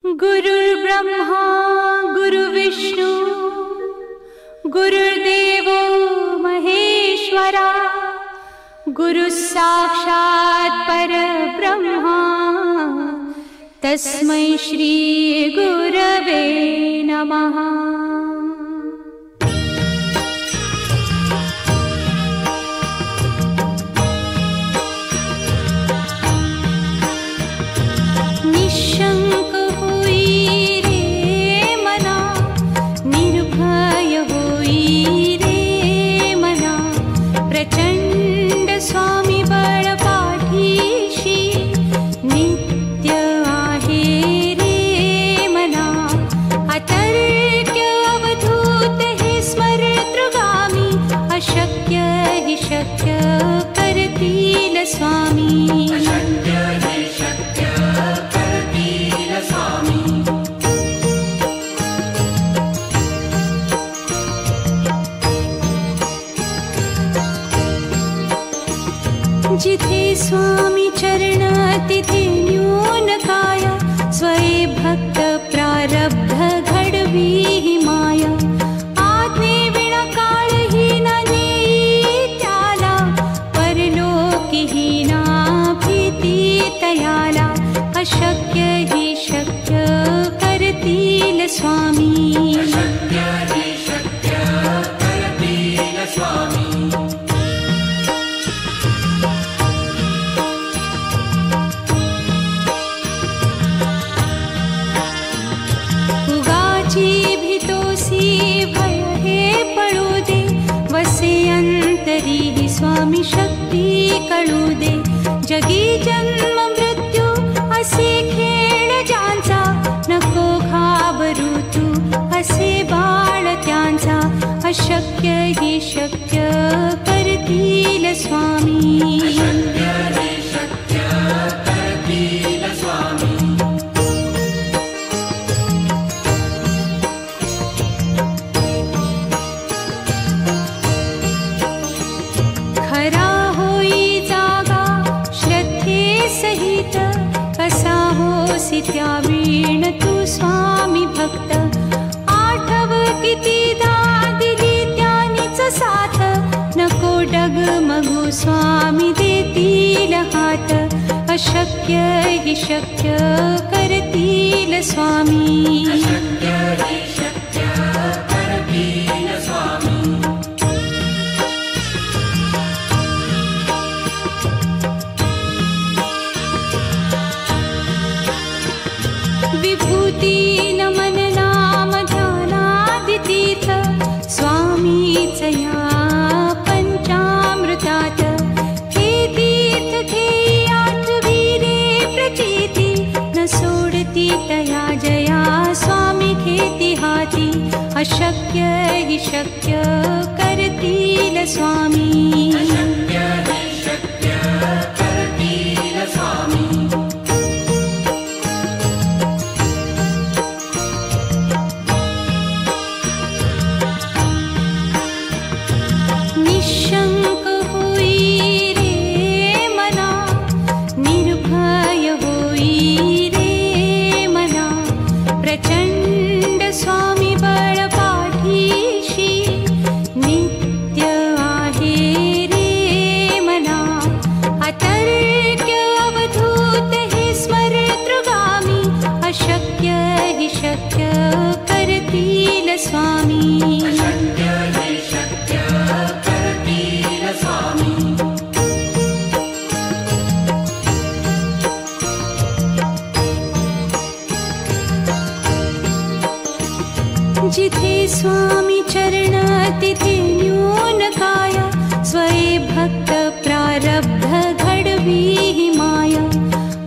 गुरुर्ब्रह्मा गुरुर्विष्णु गुरुर्देवो महेश्वरा गुरुः साक्षात् परब्रह्मा तस्मै श्री गुरवे नमः। निशंक होई रे मना, निर्भय होई रे मना, प्रचंड स्वामी बळ पाठीशी नित्य आहे रे मना। अतर्क्य अवधूत हे स्मरतृगामी, अशक्य हि शक्य करतील स्वामी। जिथे स्वामी चरण तिथे न्यून काया, स्वये भक्त प्रारब्ध घडवी ही माया। आज्ञे विना काळही न नेई त्याला, परलोकी ही ना भीती तयाला। अशक्य ही शक्य करतील स्वामी। भय हे पळू दे, वसे अंतरी ही स्वामी शक्ती कळू दे। जगी जन्म मृत्यू असे खेळ ज्यांचा, नको घाबरू तू असे बाळ त्यांचा। अशक्य ही शक्य करतील स्वामी। खरा होई जागा श्रद्धे सहित, कसा होसी त्या वीण तू स्वामी भक्त। आठव कितीदा दिली त्यानीच साथ, नको डगमगू स्वामी देतील हात। अशक्य हि शक्य करतील स्वामी। विभूती नमन नाम ध्यानादितीर्थ, स्वामीच या पंचामृतात। हे तीर्थ घेई आठवी रे प्रचिती, न सोडती तया जया स्वामी घेती हाती। अशक्य हि शक्य करतील स्वामी। निशंक होई रे मना, निर्भय होई रे मना, प्रचंड स्वामी बळ पाठीशी नित्य आहे रे मना। अतर्क्य अवधूत हे स्मरतृगामी, अशक्य हि शक्य करतील स्वामी। जिथे स्वामी चरण तिथे न्यून काया, स्वये भक्त प्रारब्ध घडवी ही माया।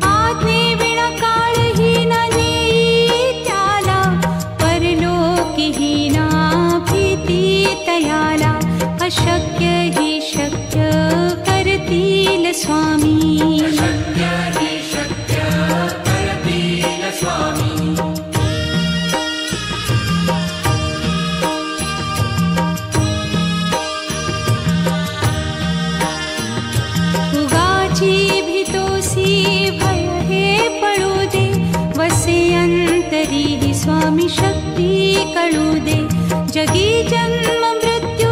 आज्ञे विना काळही न नेई त्याला, परलोकी ही ना भीती तयाला। अशक्य ही शक्य करतील स्वामी। भय हे पळू दे, वसे अंत तरीही स्वामी शक्ती कळू दे. जगी जन्म मृत्यू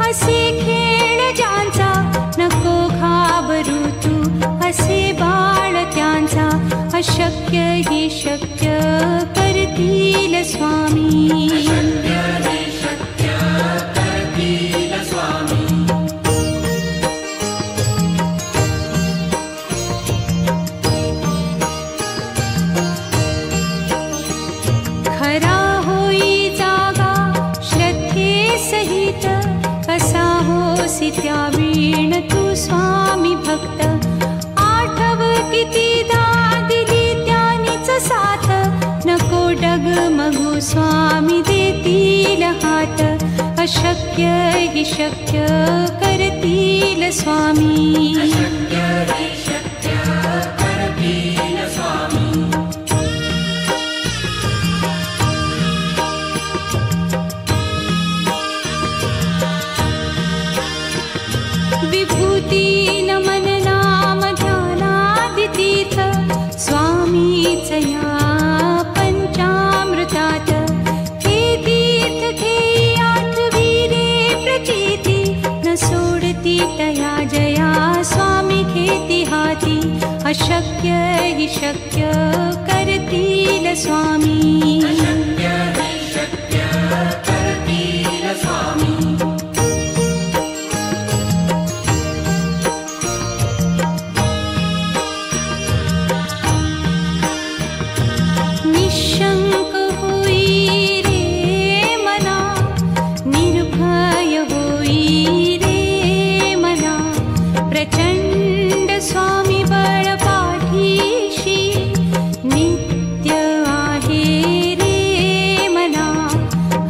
असे खेळ ज्यांचा, नको घाबरू तू असे बाळ त्यांचा. अशक्य ही शक्य करतील स्वामी. खरा होई जागा श्रद्धे सहित, कसा होसी त्या वीण तू स्वामी भक्त. आठव कितीदा दिली त्यानीच साथ, नको डगमगू स्वामी देतील हात. अशक्य ही शक्य करतील स्वामी. विभूती नमन नाम ध्यानादितीर्थ, स्वामीच या पंचामृतात. हे तीर्थ घेई आठवी रे प्रचिती, न सोडती तया जया स्वामी घेती हाती. अशक्य ही शक्य करतील स्वामी. निशंक होई रे मना, निर्भय होई रे मना. प्रचंड स्वामी बळ पाठीशी, नित्य आहे रे मना.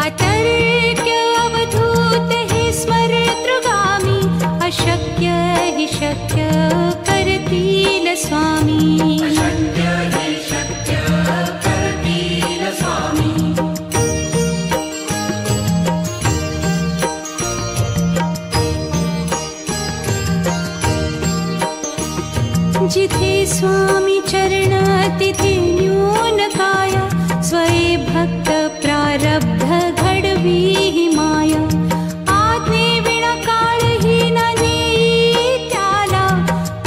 अतर्क्य अवधूत हे स्मरतृगामी, अशक्य हि शक्य करतील स्वामी. जिथे स्वामी चरण तिथे न्यून काया, स्वये भक्त प्रारब्ध घडवी ही माया. आज्ञे विना काळही न नेई त्याला,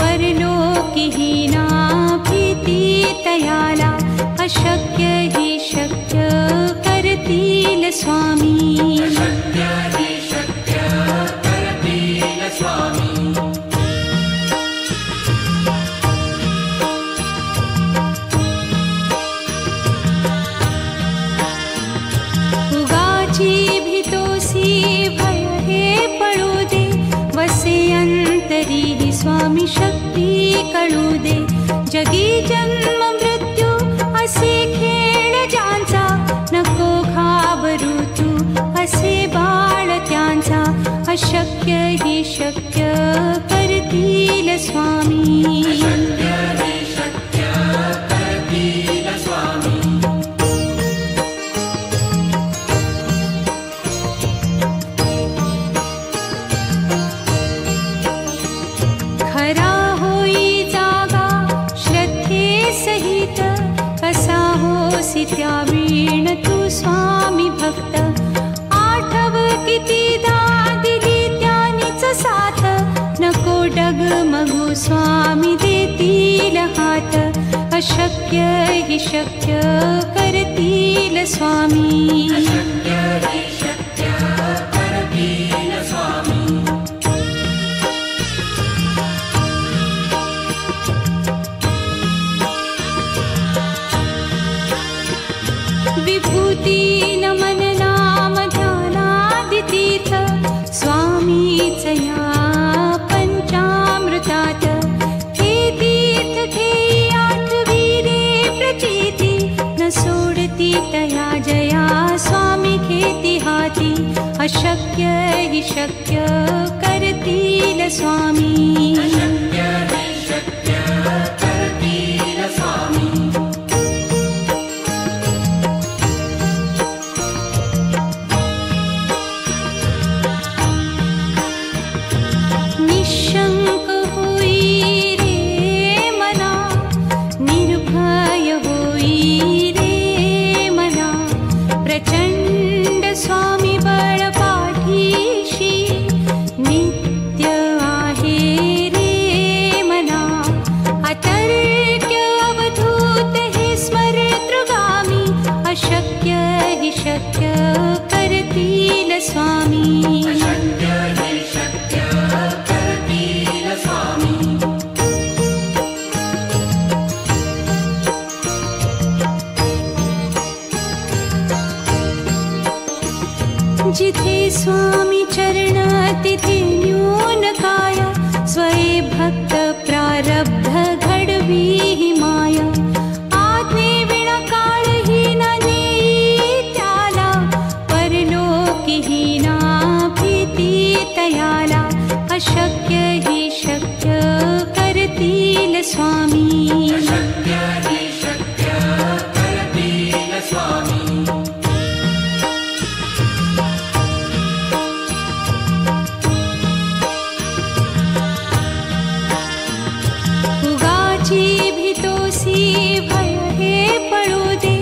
परलोकी ही ना भीती तयाला. अशक्य ही शक्य करतील स्वामी. भीतोसी भय हे पळू दे, वसे अंतरी ही स्वामी शक्ती कळू दे. जगी जन्म मृत्यू असे खेळ ज्यांचा, नको घाबरू तू असे बाळ त्यांचा. अशक्य ही शक्य करतील स्वामी. खरा होई जागा श्रद्धे सहित, कसा होसी त्या वीण तू स्वामी भक्त. आठव कितीदा दिली त्यानीच साथ, नको डगमगू स्वामी देतील हात. अशक्य हि शक्य करतील स्वामी. विभूती नमन नाम ध्यानादितीर्थ, स्वामीच या पंचामृतात. हे तीर्थ घेई आठवी रे प्रचिती, न सोडती तया जया स्वामी घेती हाती. अशक्य हि शक्य करतील स्वामी. निशंक होई रे मना, निर्भय होई रे अशक्य हि शक्य करतील स्वामी. अशक्य हि शक्य करतील स्वामी. जिथे स्वामी चरण तिथे न्यून काय, स्वये भक्त प्रारब्ध घडवी हि माया. आज्ञे विना काळही न नेई त्याला, परलोकी हि ना भीती तयाला. अशक्य हि शक्य करतील स्वामी. अशक्य हि शक्य करतील स्वामी. भय हे पळू दे,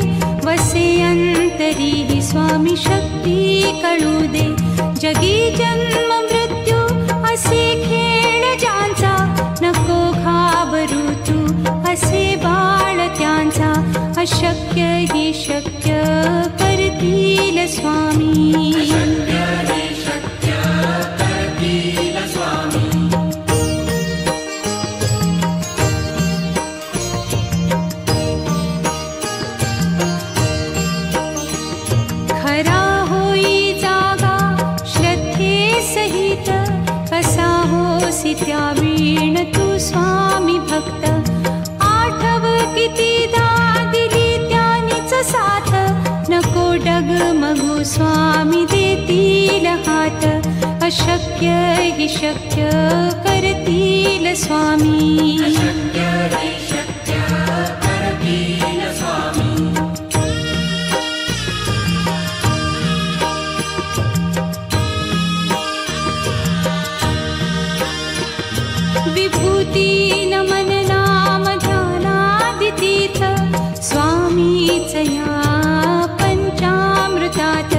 वसे अंतरी ही स्वामी शक्ती कळू दे. जगी जन्म मृत्यू असे खेळ ज्यांचा, नको घाबरू तू असे बाळ त्यांचा. अशक्य हि शक्य करतील स्वामी. अशक्य हि शक्य करतील स्वामी. खरा होई जागा श्रद्धे सहित, कसा होसी त्या वीण तू स्वामी भक्त. आठव कितीदा दिली त्यानीच साथ, नको डगमगू स्वामी देतील हात. अशक्य हि शक्य करतील स्वामी. अशक्य हि शक्य करतील स्वामी. विभूती नमन नाम ध्यानादितीर्थ, स्वामीच या पंचामृतात.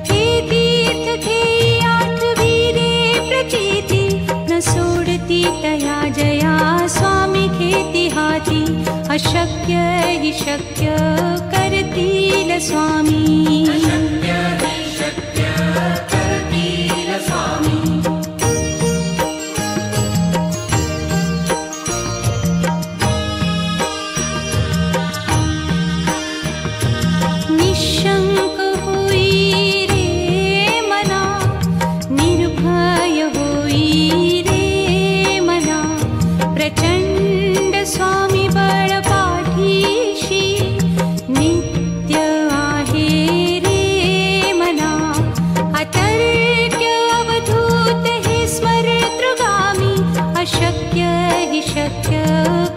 हे तीर्थ घेई आठवी रे प्रचिती, न सोडती तया जया स्वामी घेती हाती. अशक्य हि शक्य करतील स्वामी. अशक्य हि शक्य करतील स्वामी. निशंक होई रे मना, निर्भय होई रे मना. प्रचंड स्वामी बळ पाठीशी, नित्य आहे रे मना. अतर्क्य अवधूत हे स्मरतृगामी, अशक्य हि शक्य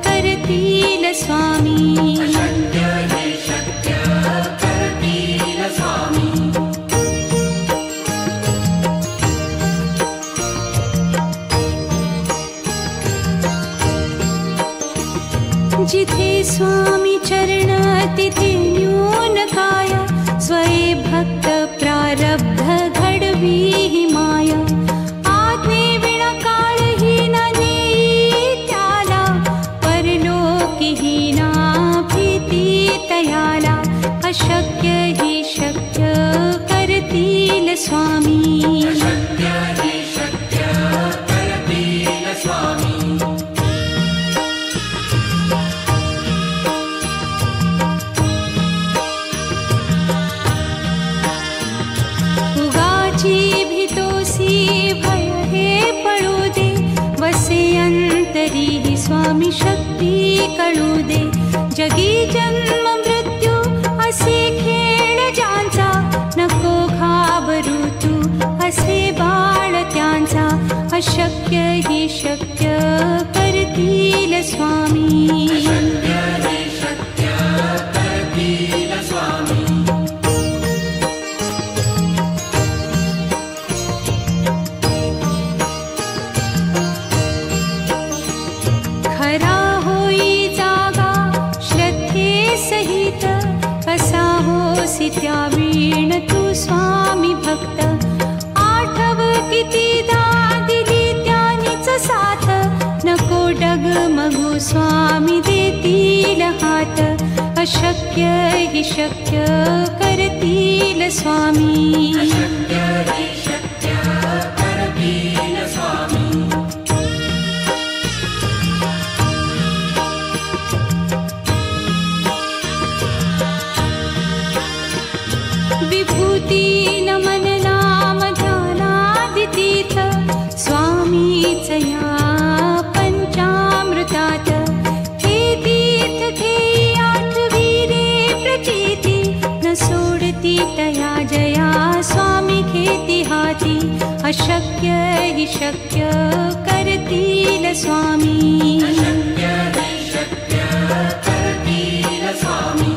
करतील स्वामी. अशक्य हि शक्य करतील स्वामी. जिथे स्वामी चरण तिथे न्यून काय, स्वये भक्त प्रारब्ध घडवी हि माया. आज्ञे विना काळही न नेई त्याला, परलोकी हि ना भीती तयाला. अशक्य हि शक्य करतील स्वामी. अशक्य हि शक्य करतील स्वामी. उगाची भीतोसी भय हे पळू दे, वसे अंतरी ही स्वामी शक्ती कळू दे. जगी जन्म मृत्यू असे खेळ ज्यांचा, नको घाबरू तू असे बाळ त्यांचा. अशक्य हि शक्य करतील स्वामी. अशक्य हि शक्य करतील स्वामी. खरा होई जागा श्रद्धे सहित, कसा होसी त्या वीण तू स्वामी भक्त. आठव कितीदा दिली त्यानीच साथ, नको डगमगू स्वामी देतील हात. अशक्य अशक्य हि शक्य करतील स्वामी. अशक्य हि शक्य करतील स्वामी. विभूती नमन नाम ध्यानादितीर्थ स्वामीच या पंचामृतात. हे तीर्थ घेई आठवीरे प्रचिती न सोडती तया जया स्वामी घेती हाती. अशक्य हि शक्य करतील स्वामी. अशक्य हि शक्य करतील स्वामी.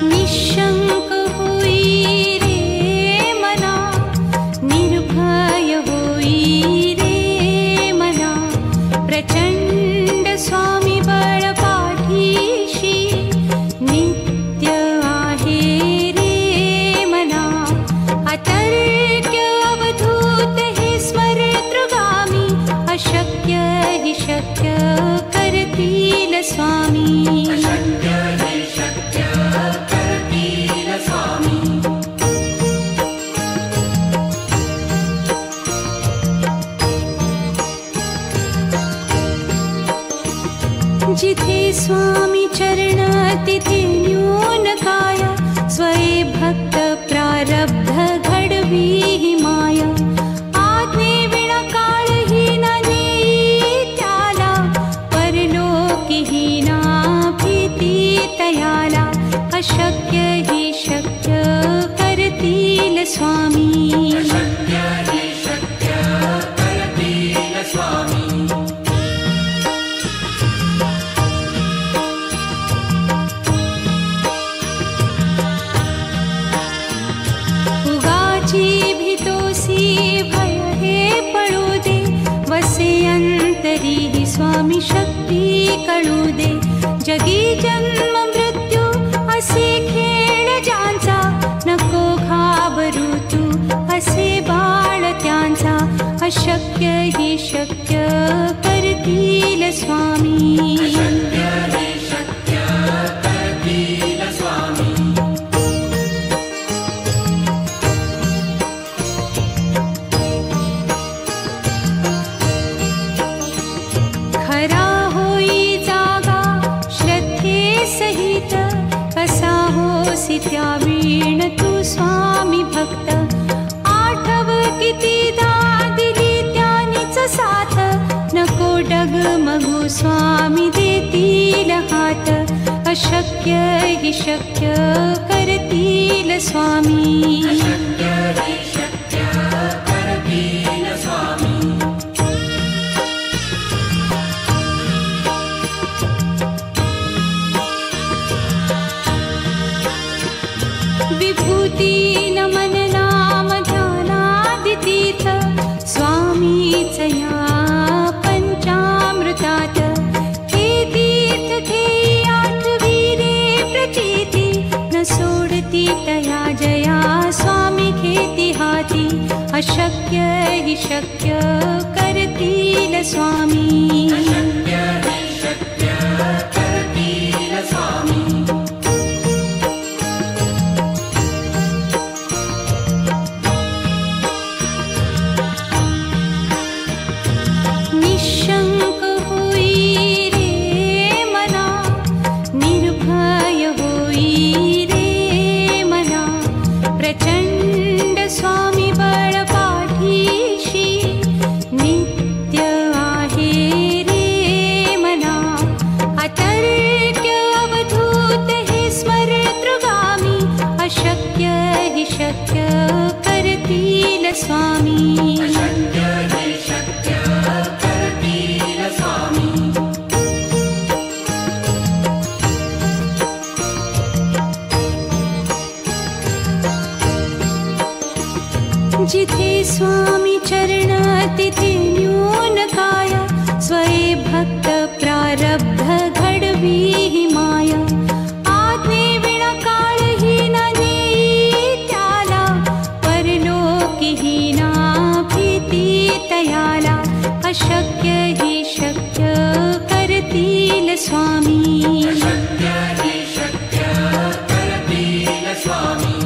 निशंक होई रे मना, निर्भय होई रे मना. प्रचंड स्वामी बळ पाठीशी नित्य आहे रे मना. अतर्क्य अवधूत हे स्मरतृगामी. अशक्य हि शक्य करतील स्वामी. अशक्य हि शक्य करतील स्वामी. जिथे स्वामी चरण तिथे न्यून काय. स्वये भक्त प्रारब्ध घडवी ही माया. आज्ञे विना काळही न नेई त्याला. परलोकीही ना भीती तयाला. अशक्य हि शक्य करतील स्वामी. अशक्य हि शक्य करतील स्वामी. उगाची भीतोसी भय हे पळू दे. वसे अंतरी ही स्वामी शक्ती कळू दे. जगी जन्म मृत्यू असे खेळ ज्यांचा. नको घाबरू तू असे बाळ त्यांचा. अशक्य हि शक्य करतील स्वामी. अशक्य हि शक्य करतील स्वामी. खरा होई जागा श्रद्धे सहित. कसा होसी त्या वीण तू स्वामी भक्त. आठव कितीदा दिली त्यानीच साथ. नको डगमगू स्वामी देतील हात. अशक्य हि शक्य करतील स्वामी. अशक्य हि शक्य करतील स्वामी. विभूती नमन नाम ध्यानादितीर्थ स्वामीच या पंचामृतात. हे तीर्थ घेई आठवीरे प्रचिती न सोडती तया जया स्वामी घेती हाती. अशक्य हि शक्य करतील स्वामी. अशक्य हि शक्य करतील स्वामी. निशंक होई रे मना, निर्भय होई रे मना. प्रचंड स्वामी बळ पाठीशी नित्य आहे रे मना. अतर्क्य अवधूत हे स्मरतृगामी. अशक्य हि शक्य करतील स्वामी. अशक्य हि शक्य करतील स्वामी. जिथे स्वामी चरण तिथे न्यून काय. स्वये भक्त प्रारब्ध घडवी ही माया. आज्ञे विना काळही न नेई त्याला. परलोकीही ना भी अशक्य हि शक्य करतील स्वामी. अशक्य हि शक्य करतील स्वामी.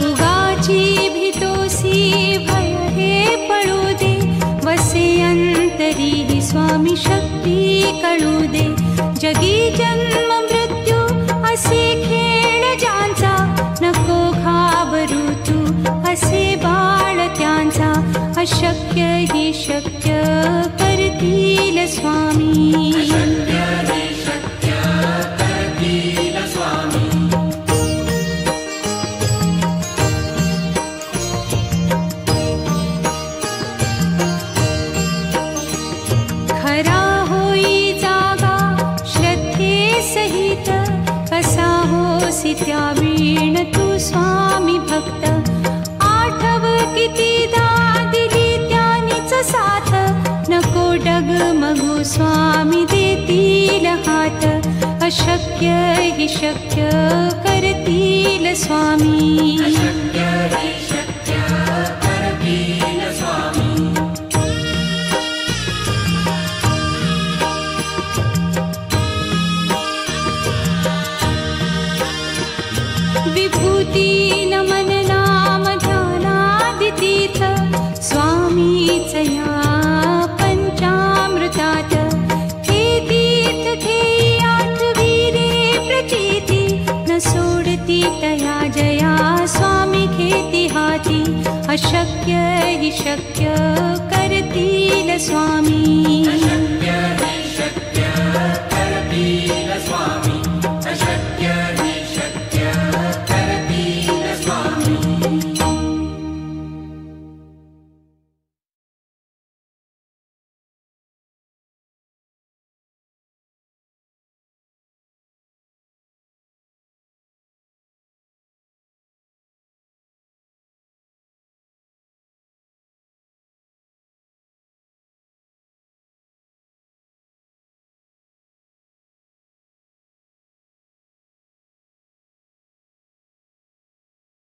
उगाची भीतोसी भय हे पडू दे, वसे अंतरी हि स्वामी शक्ती कळू दे. जगी जन्म मृत्यू असे खेळ ज्यांचा, नको घाबरू तू असे बाळ त्यांचा. अशक्य हि शक्य करतील स्वामी. अशक्य हि शक्य करतील स्वामी. खरा होई जागा श्रद्धे सहित, कसा होसी त्या वीण तू स्वामी भक्त. आठव कितीदा दिली त्यानीच साथ, नको डगमगू स्वामी देतील हात. अशक्य हि शक्य करतील स्वामी. अशक्य हि शक्य करतील स्वामी. विभूती नमन नाम ध्यानादितीर्थ, स्वामीच या पंचामृतात. हे तीर्थ घेई आठविरे प्रचिती, न सोडती तया जया स्वामी घेती हाती. अशक्य हि शक्य करतील स्वामी. अशक्य